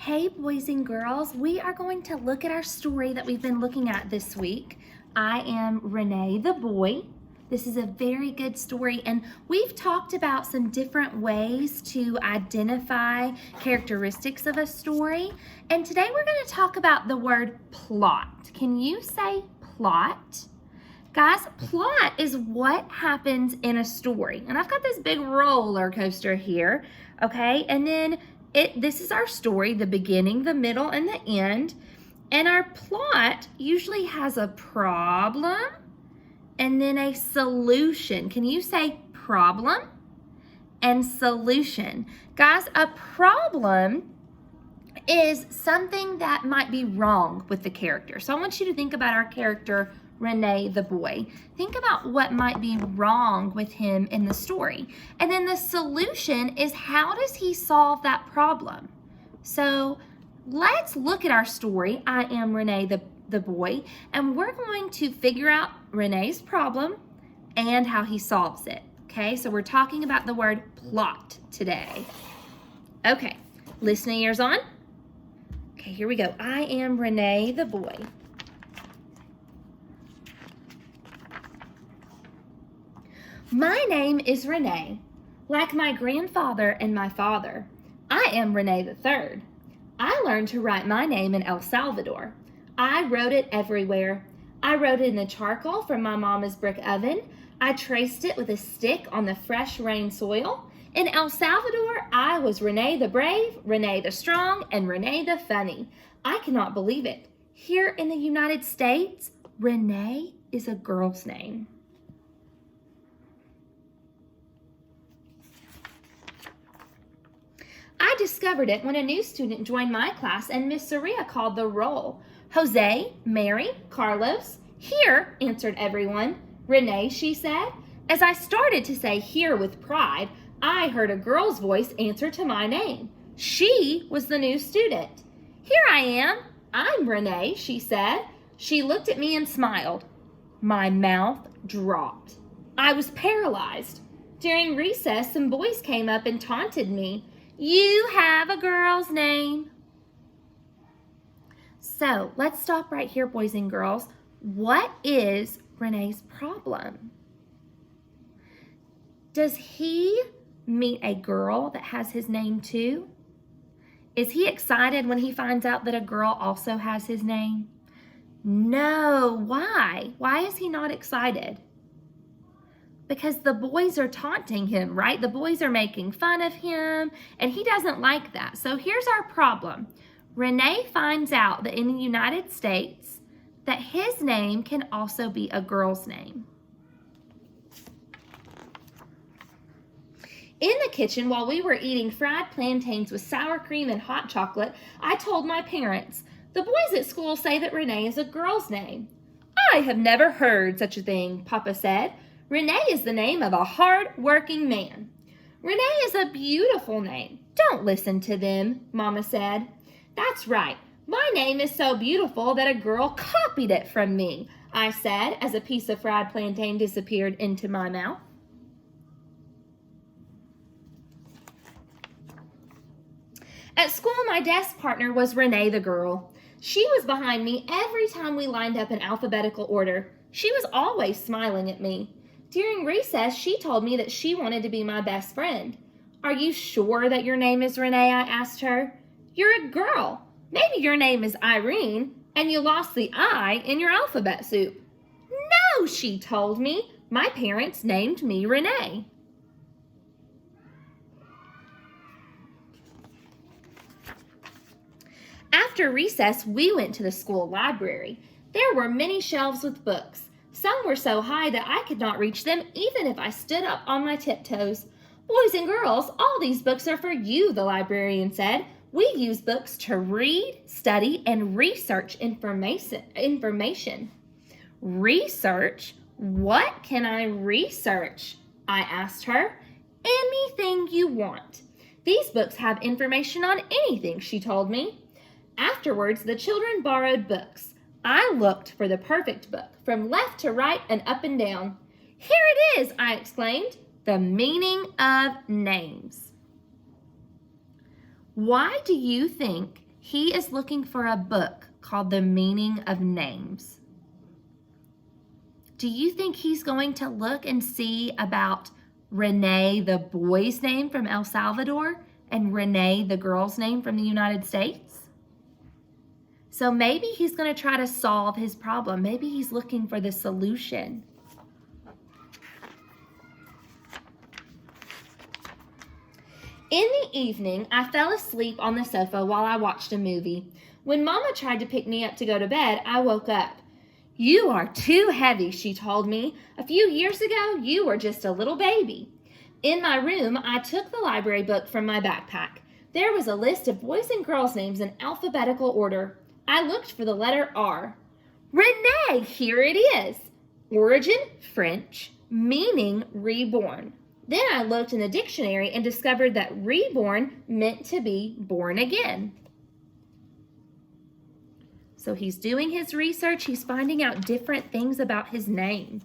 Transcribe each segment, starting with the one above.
Hey boys and girls, we are going to look at our story that we've been looking at this week. I am Renee the boy. This is a very good story, and we've talked about some different ways to identify characteristics of a story. And today we're going to talk about the word plot. Can you say plot? Guys, plot is what happens in a story. And I've got this big roller coaster here, okay? And then this is our story, the beginning, the middle, and the end. And our plot usually has a problem and then a solution. Can you say problem and solution? Guys, a problem is something that might be wrong with the character. So I want you to think about our character, René the boy. Think about what might be wrong with him in the story. And then the solution is, how does he solve that problem? So let's look at our story. I am René the boy, and we're going to figure out René's problem and how he solves it. Okay, so we're talking about the word plot today. Okay, listening ears on. Okay, here we go. I am René the boy. My name is René, like my grandfather and my father. I am René the third. I learned to write my name in El Salvador. I wrote it everywhere. I wrote it in the charcoal from my mama's brick oven. I traced it with a stick on the fresh rain soil. In El Salvador, I was René the brave, René the strong, and René the funny. I cannot believe it. Here in the United States, René is a girl's name. I discovered it when a new student joined my class and Miss Soria called the roll. Jose, Mary, Carlos. Here, answered everyone. René, she said. As I started to say here with pride, I heard a girl's voice answer to my name. She was the new student. Here I am. I'm René, she said. She looked at me and smiled. My mouth dropped. I was paralyzed. During recess, some boys came up and taunted me. You have a girl's name. So let's stop right here, boys and girls. What is René's problem? Does he meet a girl that has his name too? Is he excited when he finds out that a girl also has his name? No. Why? Why is he not excited? Because the boys are taunting him, right? The boys are making fun of him, and he doesn't like that. So here's our problem. René finds out that in the United States, that his name can also be a girl's name. In the kitchen, while we were eating fried plantains with sour cream and hot chocolate, I told my parents, the boys at school say that René is a girl's name. I have never heard such a thing, Papa said. René is the name of a hard-working man. René is a beautiful name. Don't listen to them, Mama said. That's right. My name is so beautiful that a girl copied it from me, I said as a piece of fried plantain disappeared into my mouth. At school, my desk partner was René the girl. She was behind me every time we lined up in alphabetical order. She was always smiling at me. During recess, she told me that she wanted to be my best friend. Are you sure that your name is René? I asked her. You're a girl. Maybe your name is Irene, and you lost the I in your alphabet soup. No, she told me. My parents named me René. After recess, we went to the school library. There were many shelves with books. Some were so high that I could not reach them even if I stood up on my tiptoes. Boys and girls, all these books are for you, the librarian said. We use books to read, study, and research information. Research? What can I research? I asked her. Anything you want. These books have information on anything, she told me. Afterwards, the children borrowed books. I looked for the perfect book, from left to right and up and down. Here it is, I exclaimed, the meaning of names. Why do you think He is looking for a book called The Meaning of Names. Do you think he's going to look and see about René, the boy's name from El Salvador, and René, the girl's name from the United States? So maybe he's going to try to solve his problem. Maybe he's looking for the solution. In the evening, I fell asleep on the sofa while I watched a movie. When Mama tried to pick me up to go to bed, I woke up. "You are too heavy," she told me. "A few years ago, you were just a little baby." In my room, I took the library book from my backpack. There was a list of boys and girls' names in alphabetical order. I looked for the letter R. René, here it is. Origin, French, meaning reborn. Then I looked in the dictionary and discovered that reborn meant to be born again. So he's doing his research. He's finding out different things about his name.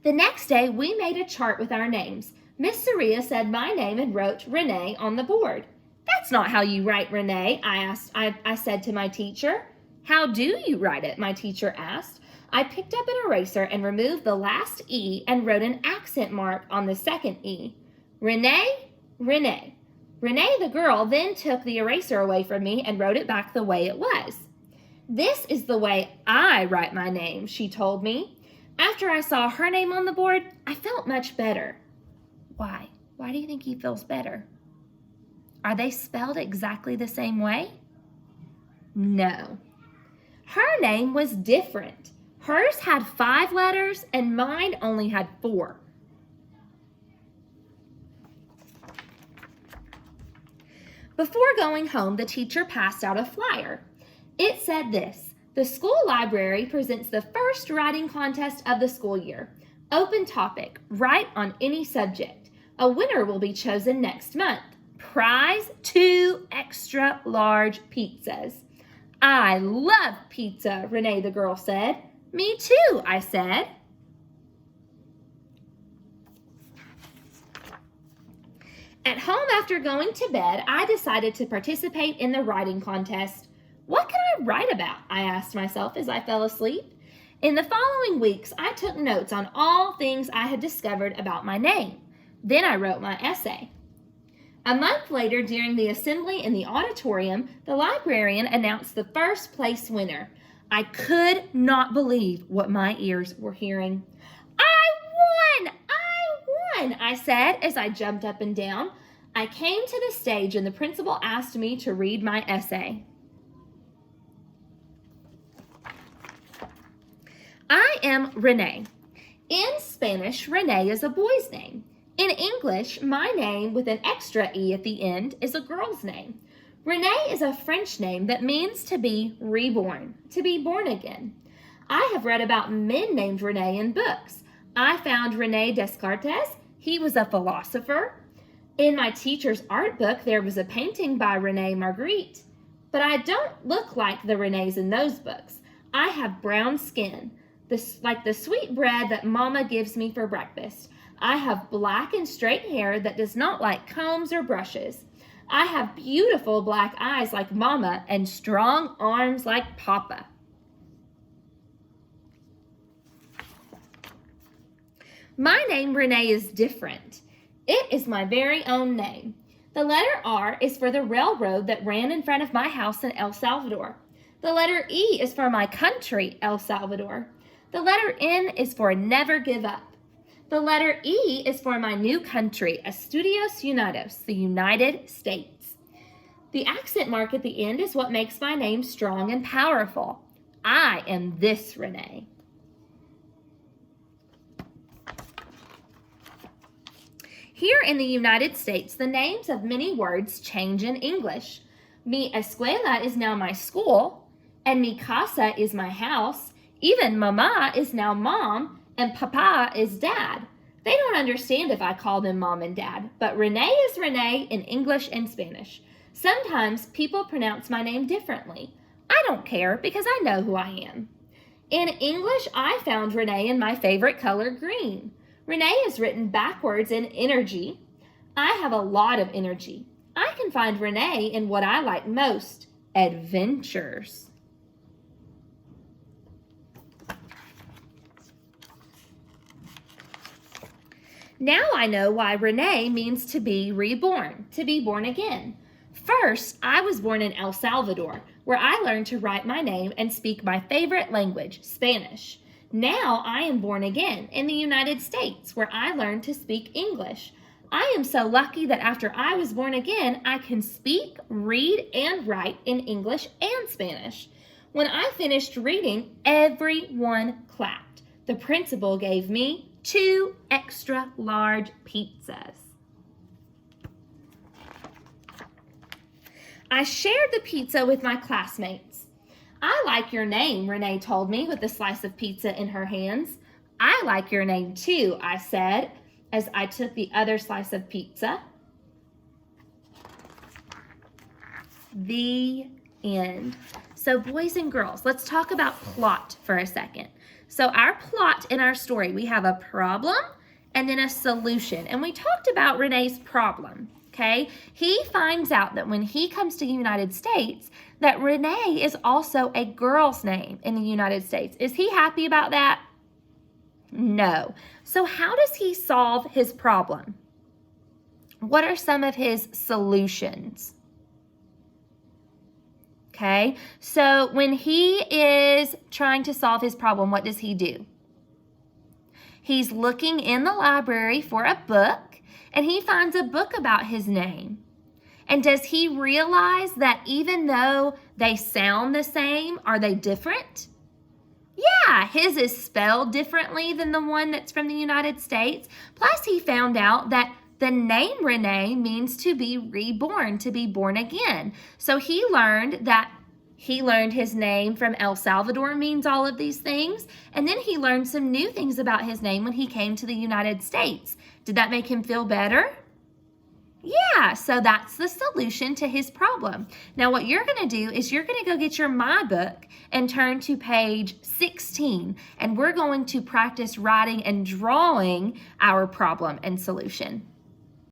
The next day, we made a chart with our names. Miss Saria said my name and wrote René on the board. "That's not how you write René," I said to my teacher. "How do you write it?" my teacher asked. I picked up an eraser and removed the last E and wrote an accent mark on the second E. René, René. René, the girl, then took the eraser away from me and wrote it back the way it was. "This is the way I write my name," she told me. After I saw her name on the board, I felt much better. Why? Why do you think he feels better? Are they spelled exactly the same way? No. Her name was different. Hers had 5 letters and mine only had 4. Before going home, the teacher passed out a flyer. It said this: "The school library presents the first writing contest of the school year. Open topic, write on any subject. A winner will be chosen next month. Prize, 2 extra large pizzas." "I love pizza," René the girl said. "Me too," I said. At home after going to bed, I decided to participate in the writing contest. What can I write about? I asked myself as I fell asleep. In the following weeks, I took notes on all things I had discovered about my name. Then I wrote my essay. A month later, during the assembly in the auditorium, the librarian announced the first place winner. I could not believe what my ears were hearing. "I won! I won!" I said as I jumped up and down. I came to the stage and the principal asked me to read my essay. I am René. In Spanish, René is a boy's name. In English, my name with an extra E at the end is a girl's name. René is a French name that means to be reborn, to be born again. I have read about men named René in books. I found René Descartes. He was a philosopher. In my teacher's art book, there was a painting by René Magritte. But I don't look like the Renés in those books. I have brown skin, like the sweet bread that Mama gives me for breakfast. I have black and straight hair that does not like combs or brushes. I have beautiful black eyes like Mama and strong arms like Papa. My name, René, is different. It is my very own name. The letter R is for the railroad that ran in front of my house in El Salvador. The letter E is for my country, El Salvador. The letter N is for never give up. The letter E is for my new country, Estudios Unidos, the United States. The accent mark at the end is what makes my name strong and powerful. I am this René. Here in the United States, the names of many words change in English. Mi escuela is now my school, and mi casa is my house. Even mama is now mom, and papa is dad. They don't understand if I call them mom and dad, but René is René in English and Spanish. Sometimes people pronounce my name differently. I don't care because I know who I am. In English, I found René in my favorite color, green. René is written backwards in energy. I have a lot of energy. I can find René in what I like most, adventures. Now I know why René means to be reborn, to be born again. First, I was born in El Salvador, where I learned to write my name and speak my favorite language, Spanish. Now I am born again in the United States, where I learned to speak English. I am so lucky that after I was born again, I can speak, read, and write in English and Spanish. When I finished reading, everyone clapped. The principal gave me 2 extra large pizzas. I shared the pizza with my classmates. I like your name, René told me with a slice of pizza in her hands. I like your name too, I said, as I took the other slice of pizza. The end. So boys and girls, let's talk about plot for a second. So our plot in our story, we have a problem and then a solution. And we talked about René's problem, okay? He finds out that when he comes to the United States, that René is also a girl's name in the United States. Is he happy about that? No. So how does he solve his problem? What are some of his solutions? Okay, so when he is trying to solve his problem, what does he do? He's looking in the library for a book, and he finds a book about his name. And does he realize that even though they sound the same, are they different? Yeah, his is spelled differently than the one that's from the United States. Plus, he found out that the name René means to be reborn, to be born again. So he learned his name from El Salvador means all of these things. And then he learned some new things about his name when he came to the United States. Did that make him feel better? Yeah, so that's the solution to his problem. Now what you're going to do is you're going to go get your My Book and turn to page 16, and we're going to practice writing and drawing our problem and solution.